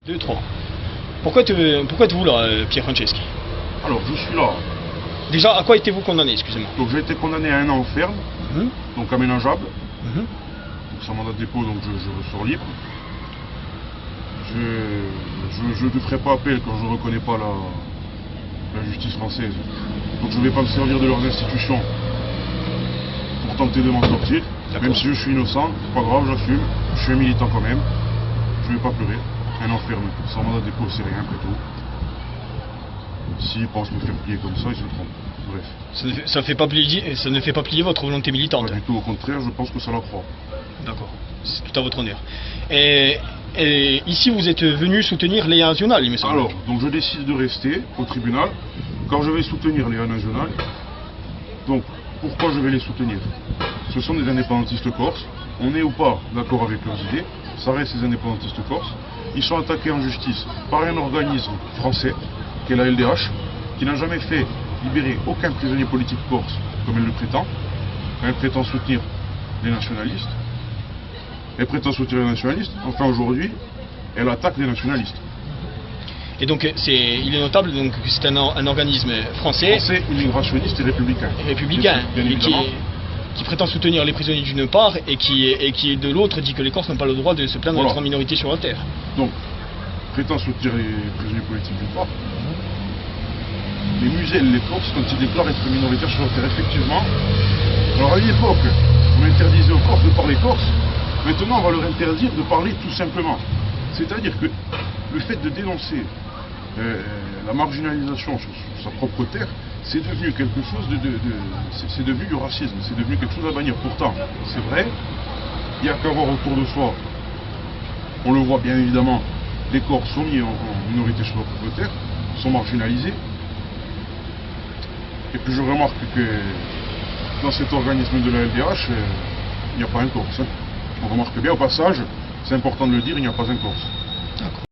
2, 3. Pourquoi êtes-vous là, Pierre Franceschi? Alors, je suis là. Déjà, à quoi étiez-vous condamné, excusez-moi? Donc, j'ai été condamné à 1 an ferme, donc aménageable. Mhm. Donc, sans mandat de dépôt, donc je ressors libre. Je ne ferai pas appel quand je ne reconnais pas la justice française. Donc, je ne vais pas me servir de leurs institutions pour tenter de m'en sortir. Même si je suis innocent, c'est pas grave, j'assume. Je suis un militant quand même. Je ne vais pas pleurer. 1 an ferme, sans mandat de dépôt, c'est rien après tout. S'ils pensent me faire plier comme ça, ils se trompent. Bref. Ça ne fait pas plier votre volonté militante. Pas du tout, au contraire, je pense que ça l'accroît. D'accord, c'est tout à votre honneur. Et ici, vous êtes venu soutenir Léa National, il me semble. Alors, donc je décide de rester au tribunal quand je vais soutenir Léa National. Donc, pourquoi je vais les soutenir? Ce sont des indépendantistes corses. On est ou pas d'accord avec leurs idées, ça reste des indépendantistes corses. Ils sont attaqués en justice par un organisme français, qui est la LDH, qui n'a jamais fait libérer aucun prisonnier politique corse, comme elle le prétend. Elle prétend soutenir les nationalistes. Enfin aujourd'hui, elle attaque les nationalistes. Et donc, il est notable donc, que c'est un organisme français, immigrationniste et républicain. Bien évidemment. Qui prétend soutenir les prisonniers d'une part et qui de l'autre dit que les Corses n'ont pas le droit de se plaindre d'être en minorité sur la terre. Donc, prétend soutenir les prisonniers politiques d'une part. Les muselles, les Corses, quand ils déclarent être minoritaires sur la terre, effectivement. Alors à une époque, on interdisait aux Corses de parler corse. Maintenant, on va leur interdire de parler tout simplement. C'est-à-dire que le fait de dénoncer la marginalisation sur sa propre terre, c'est devenu quelque chose c'est devenu du racisme, c'est devenu quelque chose à bannir. Pourtant, c'est vrai, il n'y a qu'à voir autour de soi. On le voit bien évidemment, les Corses sont mis en minorité sur leur propre terre, sont marginalisés. Et puis je remarque que dans cet organisme de la LDH, il n'y a pas un Corse. On remarque bien au passage, c'est important de le dire, il n'y a pas un Corse.